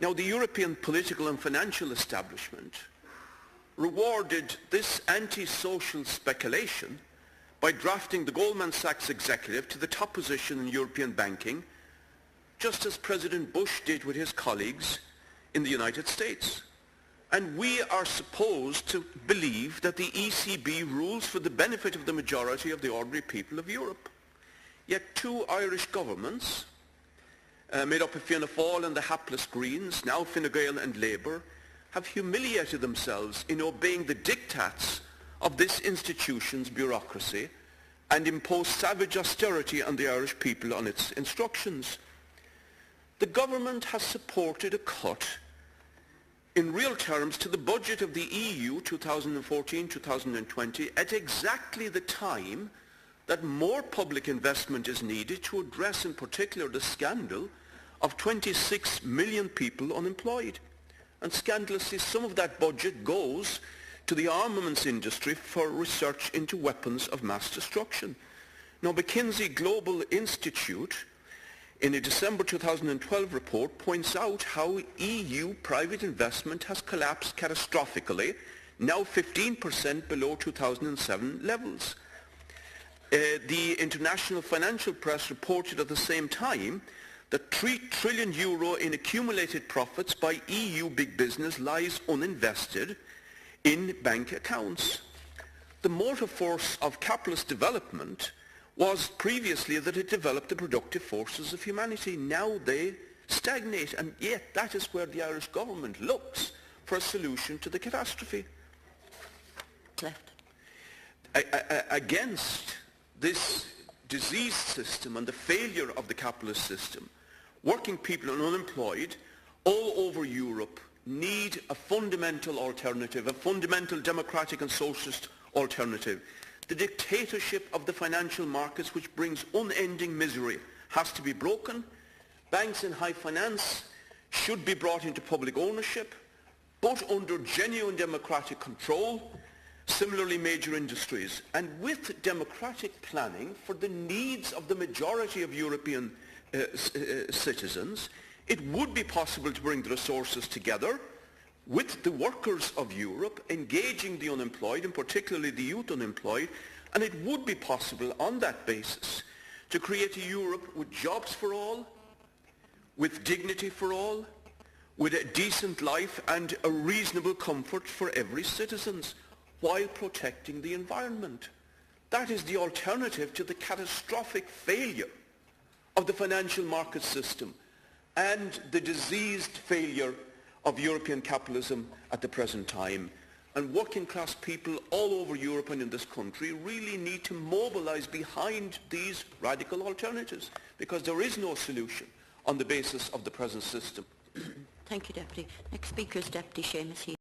Now, the European political and financial establishment rewarded this anti-social speculation by drafting the Goldman Sachs executive to the top position in European banking, just as President Bush did with his colleagues in the United States. And we are supposed to believe that the ECB rules for the benefit of the majority of the ordinary people of Europe. Yet two Irish governments, made up of Fianna Fáil and the hapless Greens, now Fine Gael and Labour, have humiliated themselves in obeying the diktats of this institution's bureaucracy and imposed savage austerity on the Irish people on its instructions. The government has supported a cut in real terms to the budget of the EU 2014-2020 at exactly the time that more public investment is needed to address in particular the scandal of 26 million people unemployed. And scandalously, some of that budget goes to the armaments industry for research into weapons of mass destruction. Now, McKinsey Global Institute, in a December 2012 report, points out how EU private investment has collapsed catastrophically, now 15% below 2007 levels. The international financial press reported at the same time that €3 trillion in accumulated profits by EU big business lies uninvested in bank accounts. The motive force of capitalist development was previously that it developed the productive forces of humanity. Now they stagnate, and yet that is where the Irish government looks for a solution to the catastrophe. Against this diseased system and the failure of the capitalist system, working people and unemployed all over Europe need a fundamental alternative, a fundamental democratic and socialist alternative. The dictatorship of the financial markets, which brings unending misery, has to be broken. Banks and high finance should be brought into public ownership, but under genuine democratic control. Similarly, major industries, and with democratic planning for the needs of the majority of European citizens, it would be possible to bring the resources together with the workers of Europe, engaging the unemployed, and particularly the youth unemployed, and it would be possible on that basis to create a Europe with jobs for all, with dignity for all, with a decent life and a reasonable comfort for every citizen, while protecting the environment. That is the alternative to the catastrophic failure of the financial market system and the diseased failure of European capitalism at the present time. And working class people all over Europe and in this country really need to mobilize behind these radical alternatives, because there is no solution on the basis of the present system. Thank you, Deputy. Next speaker is Deputy Seamus Higgins.